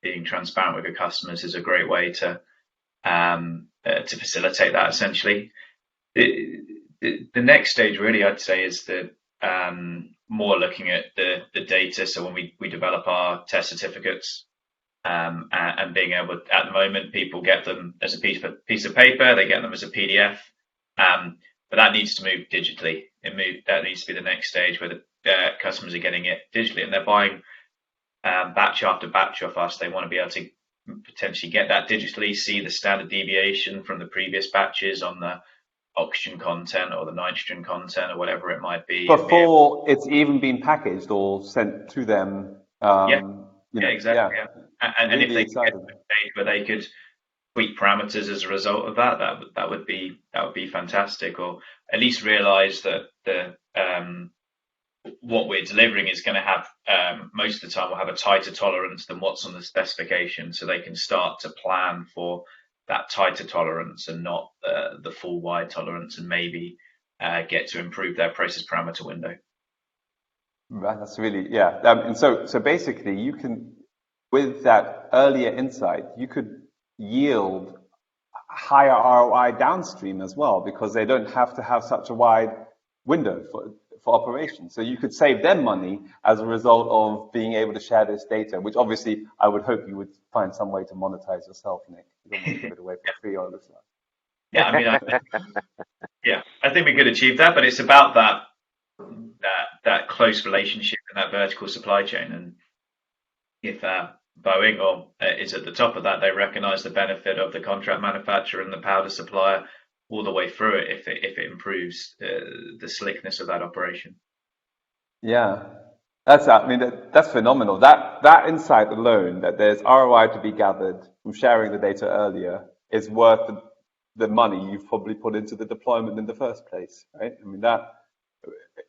being transparent with your customers is a great way to facilitate that. Essentially, the next stage, really, I'd say, is the more looking at the data. So when we develop our test certificates, and being able, at the moment, people get them as a piece of paper, they get them as a PDF, but that needs to move digitally. That needs to be the next stage, where the customers are getting it digitally, and they're buying batch after batch of us. They want to be able to potentially get that digitally, see the standard deviation from the previous batches on the oxygen content or the nitrogen content or whatever it might be. Before it's even been packaged or sent to them. Exactly. Yeah. And really if they excited. get to a stage where they could tweak parameters as a result of that would be fantastic, or at least realize that what we're delivering is going to have, most of the time, will have a tighter tolerance than what's on the specification, so they can start to plan for that tighter tolerance and not the full wide tolerance, and maybe get to improve their process parameter window. Right, that's really, yeah. And so basically, you can, with that earlier insight, you could yield higher ROI downstream as well, because they don't have to have such a wide window for operations. So you could save them money as a result of being able to share this data, which obviously I would hope you would find some way to monetize yourself, Nick. You don't want to give it away for free all the time. Yeah, I mean, I think we could achieve that, but it's about that close relationship and that vertical supply chain. And if Boeing is at the top of that, they recognize the benefit of the contract manufacturer and the powder supplier all the way through it, if it improves the slickness of that operation. Yeah, that's phenomenal. That insight alone, that there's ROI to be gathered from sharing the data earlier, is worth the money you've probably put into the deployment in the first place, right? I mean, that,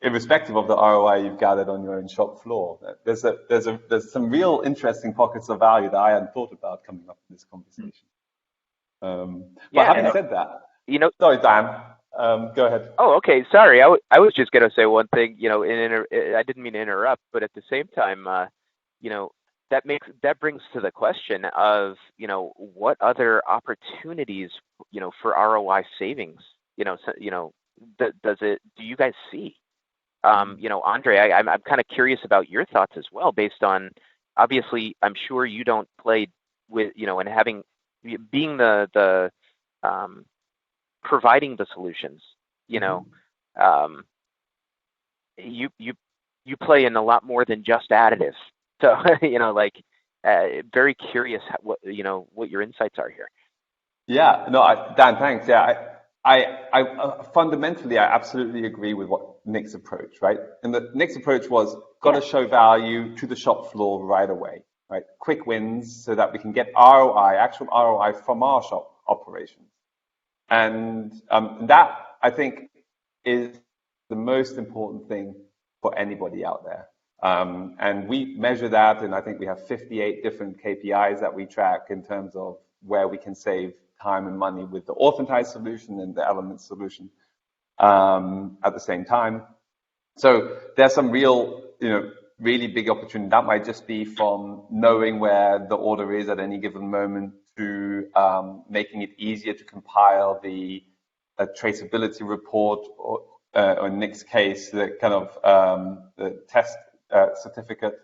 irrespective of the ROI you've gathered on your own shop floor, there's some real interesting pockets of value that I hadn't thought about coming up in this conversation. But having said that, sorry, Dan, go ahead. Oh, okay. Sorry, I was just gonna say one thing. I didn't mean to interrupt, but at the same time, that brings to the question of what other opportunities for ROI savings do you guys see? Andre, I'm kind of curious about your thoughts as well, based on, obviously, I'm sure you don't play with and being the providing the solutions. You play in a lot more than just additives. So very curious what your insights are here. Yeah, no, Dan, thanks. Yeah, I fundamentally, I absolutely agree with what Nick's approach, right? And Nick's approach was got to show value to the shop floor right away, right? Quick wins so that we can get actual ROI from our shop operations. And that, I think, is the most important thing for anybody out there. And we measure that, and I think we have 58 different KPIs that we track in terms of where we can save time and money with the Authentized solution and the Element solution at the same time. So there's some real, really big opportunity. That might just be from knowing where the order is at any given moment to making it easier to compile the traceability report, or in Nick's case, the kind of the test certificate,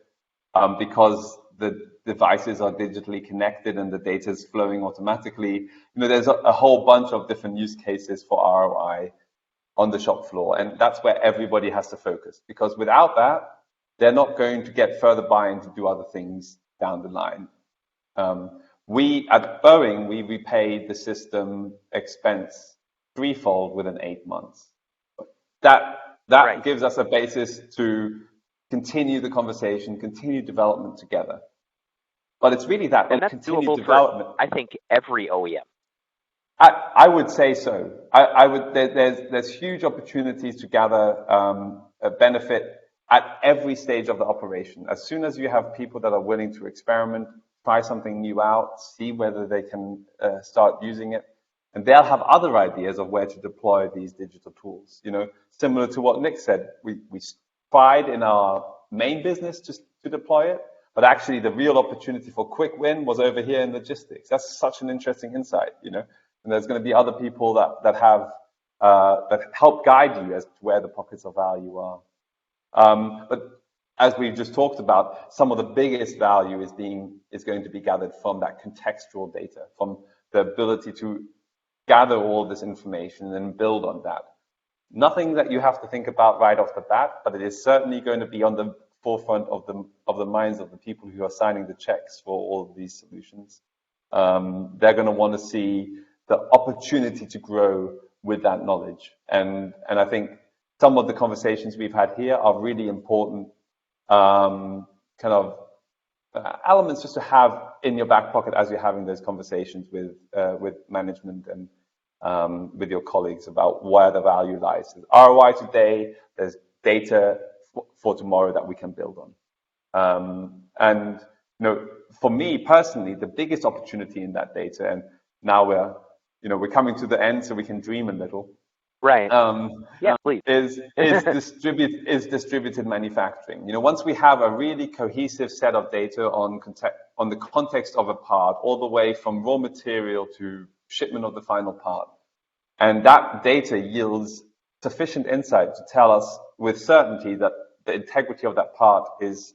because the devices are digitally connected and the data is flowing automatically. There's a whole bunch of different use cases for ROI on the shop floor, and that's where everybody has to focus, because without that, they're not going to get further buy-in to do other things down the line. We at Boeing, we repaid the system expense threefold within 8 months. That right. Gives us a basis to continue the conversation, continue development together. But it's really that, and that's continued doable development. For, I think, every OEM. I would say so. I would. There's huge opportunities to gather a benefit at every stage of the operation. As soon as you have people that are willing to experiment, try something new out, see whether they can start using it, and they'll have other ideas of where to deploy these digital tools. Similar to what Nick said, we tried in our main business to deploy it, but actually the real opportunity for quick win was over here in logistics. That's such an interesting insight, And there's going to be other people that have that help guide you as to where the pockets of value are. But as we've just talked about, some of the biggest value is going to be gathered from that contextual data, from the ability to gather all this information and build on that. Nothing that you have to think about right off the bat, but it is certainly going to be on the forefront of the minds of the people who are signing the checks for all of these solutions. They're going to want to see the opportunity to grow with that knowledge. And I think some of the conversations we've had here are really important kind of elements just to have in your back pocket as you're having those conversations with management and with your colleagues about where the value lies. There's ROI today, there's data for tomorrow that we can build on. And for me personally, the biggest opportunity in that data, and now we're coming to the end, so we can dream a little. Right. Yeah, please. Is distributed manufacturing. Once we have a really cohesive set of data on the context of a part, all the way from raw material to shipment of the final part, and that data yields sufficient insight to tell us with certainty that the integrity of that part is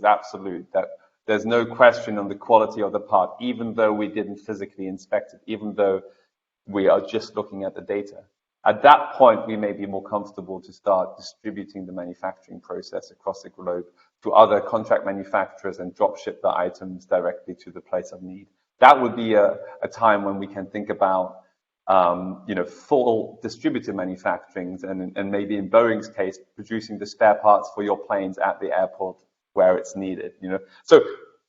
absolute, that there's no question on the quality of the part, even though we didn't physically inspect it, even though we are just looking at the data. At that point, we may be more comfortable to start distributing the manufacturing process across the globe to other contract manufacturers and drop ship the items directly to the place of need. That would be a time when we can think about full distributed manufacturing, and maybe in Boeing's case, producing the spare parts for your planes at the airport where it's needed. So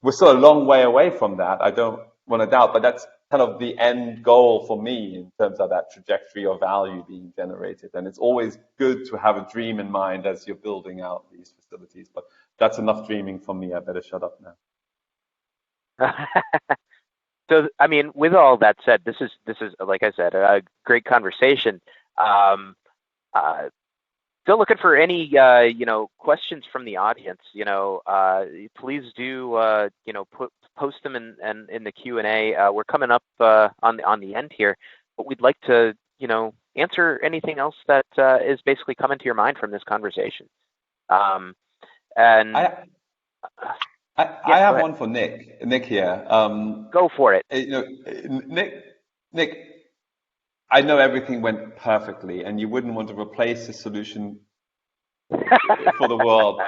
we're still a long way away from that. I don't want to doubt, but that's kind of the end goal for me in terms of that trajectory of value being generated. And it's always good to have a dream in mind as you're building out these facilities. But that's enough dreaming for me. I better shut up now. So, I mean, with all that said, this is like I said, a great conversation. Still looking for any questions from the audience. Please do post them in the Q&A. We're coming up on the end here, but we'd like to answer anything else that is basically coming to your mind from this conversation. And I have one for Nick. Nick here. Go for it. Nick, I know everything went perfectly, and you wouldn't want to replace the solution for the world.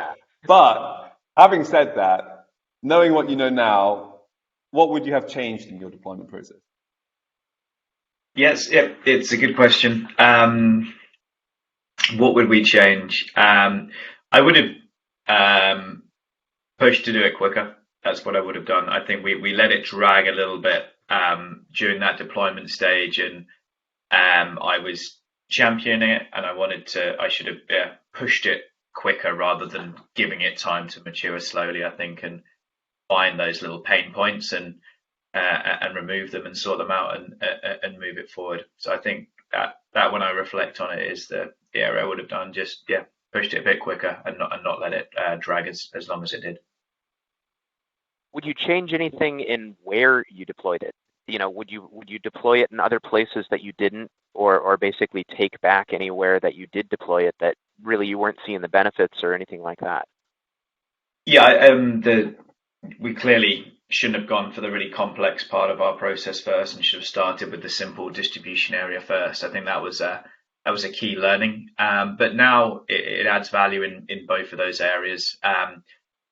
But having said that, knowing what you know now, what would you have changed in your deployment process? Yes, it's a good question. What would we change? I would have pushed to do it quicker. That's what I would have done. I think we let it drag a little bit during that deployment stage, and I was championing it, and I should have pushed it quicker rather than giving it time to mature slowly, I think, and find those little pain points and remove them and sort them out and move it forward. So I think that when I reflect on it is the area I would have done. Just pushed it a bit quicker and not let it drag as long as it did. Would you change anything in where you deployed it? Would you deploy it in other places that you didn't, or basically take back anywhere that you did deploy it that really you weren't seeing the benefits or anything like that? Yeah, we clearly shouldn't have gone for the really complex part of our process first, and should have started with the simple distribution area first. I think that was a key learning. But now it adds value in both of those areas.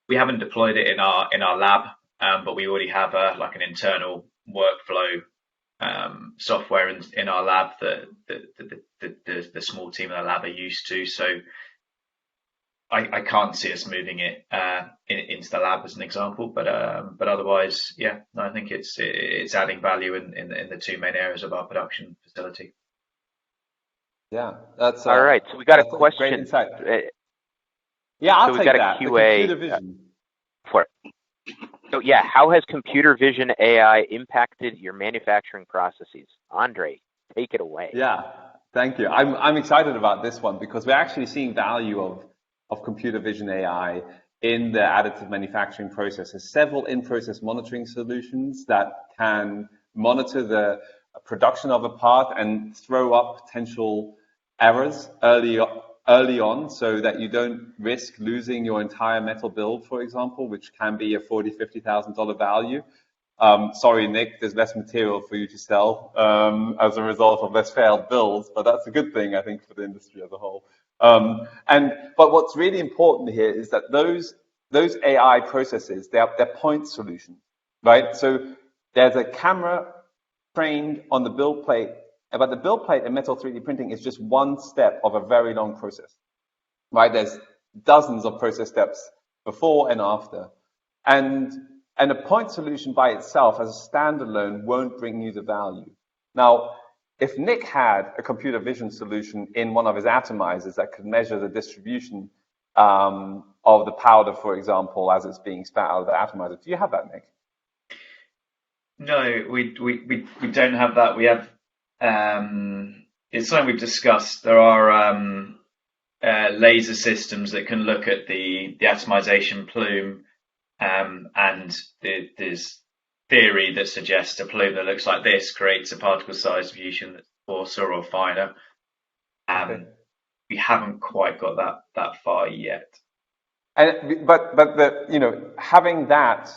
We haven't deployed it in our lab, but we already have an internal workflow software in our lab that the small team in the lab are used to. So I can't see us moving it into the lab as an example, but otherwise, yeah, no, I think it's adding value in the two main areas of our production facility. Yeah, that's all right. So we got a question. Great insight. Yeah, I'll take that. QA, computer vision. For it. So yeah, how has computer vision AI impacted your manufacturing processes? Andre, take it away. Yeah, thank you. I'm excited about this one because we're actually seeing value of computer vision AI in the additive manufacturing process. There's several in-process monitoring solutions that can monitor the production of a part and throw up potential errors early on, so that you don't risk losing your entire metal build, for example, which can be a $40,000-$50,000 value. Sorry, Nick, there's less material for you to sell as a result of less failed builds, but that's a good thing, I think, for the industry as a whole. But what's really important here is that those AI processes, they're point solutions, right? So there's a camera trained on the build plate, but the build plate in metal 3D printing is just one step of a very long process, right? There's dozens of process steps before and after. And a point solution by itself as a standalone won't bring you the value. Now, if Nick had a computer vision solution in one of his atomizers that could measure the distribution of the powder, for example, as it's being spat out of the atomizer, do you have that, Nick? No, we don't have that. We have it's something we've discussed. There are laser systems that can look at the atomization plume, and there's theory that suggests a plume that looks like this creates a particle size deviation that's coarser or finer. Okay. We haven't quite got that far yet. But having that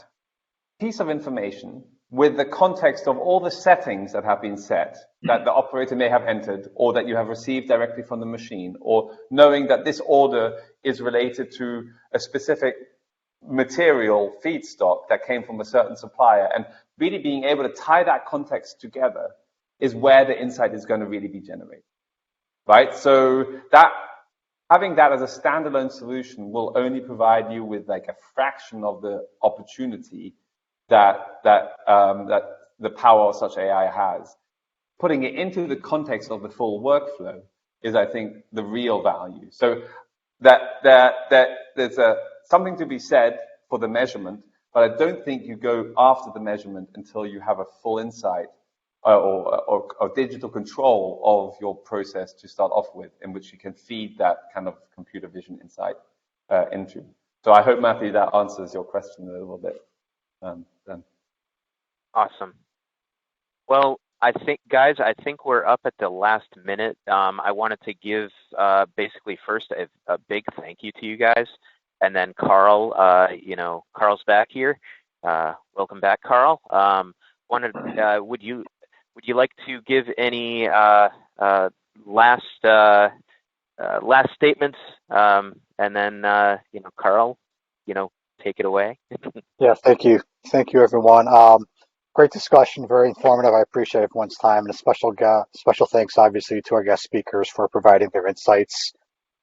piece of information with the context of all the settings that have been set, that the operator may have entered, or that you have received directly from the machine, or knowing that this order is related to a specific material feedstock that came from a certain supplier, and really being able to tie that context together is where the insight is going to really be generated, right? So that having that as a standalone solution will only provide you with like a fraction of the opportunity that the power of such AI has. Putting it into the context of the full workflow is, I think, the real value. So that there's something to be said for the measurement, but I don't think you go after the measurement until you have a full insight or digital control of your process to start off with, in which you can feed that kind of computer vision insight into. So I hope, Matthew, that answers your question a little bit. Then. Awesome. Well, I think we're up at the last minute. I wanted to give basically first a big thank you to you guys, and then Carl. Carl's back here. Welcome back, Carl. Would you like to give any last statements, and then Carl, take it away. Yeah, thank you, everyone. Great discussion, very informative. I appreciate everyone's time, and a special thanks, obviously, to our guest speakers for providing their insights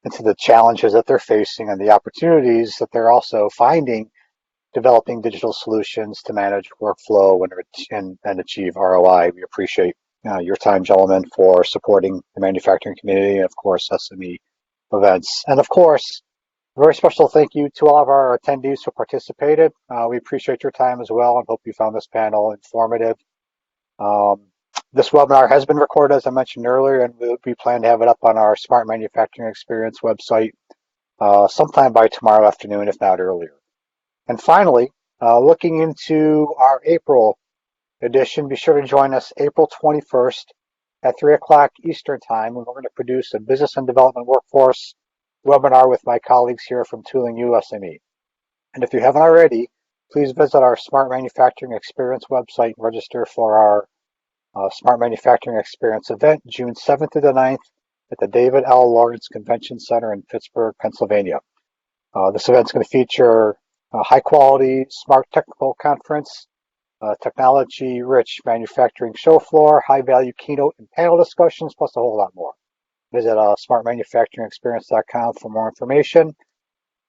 into the challenges that they're facing and the opportunities that they're also finding developing digital solutions to manage workflow and achieve ROI. We appreciate your time, gentlemen, for supporting the manufacturing community and, of course, SME events. And, of course, a very special thank you to all of our attendees who participated. We appreciate your time as well and hope you found this panel informative. This webinar has been recorded, as I mentioned earlier, and we plan to have it up on our Smart Manufacturing Experience website sometime by tomorrow afternoon, if not earlier. And finally, looking into our April edition, be sure to join us April 21st at 3 o'clock Eastern Time, when we're going to produce a business and development workforce webinar with my colleagues here from Tooling USME. And if you haven't already, please visit our Smart Manufacturing Experience website and register for our Smart Manufacturing Experience event, June 7th to the 9th at the David L. Lawrence Convention Center in Pittsburgh, Pennsylvania. This event is going to feature a high-quality, smart technical conference, technology-rich manufacturing show floor, high-value keynote and panel discussions, plus a whole lot more. Visit smartmanufacturingexperience.com for more information.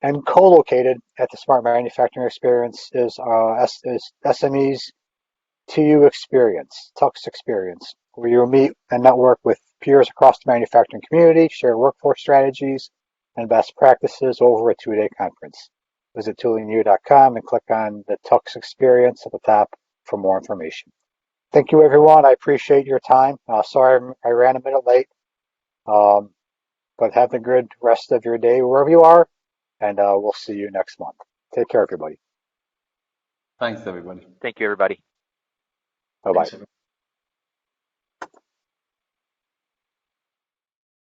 And co-located at the Smart Manufacturing Experience is SME's TU Experience, Tux Experience, where you'll meet and network with peers across the manufacturing community, share workforce strategies and best practices over a 2-day conference. Visit toolingu.com and click on the Tux Experience at the top for more information. Thank you, everyone. I appreciate your time. Sorry I ran a minute late, but have a good rest of your day wherever you are, and we'll see you next month. Take care, everybody. Thanks, everybody. Thank you, everybody. Bye-bye.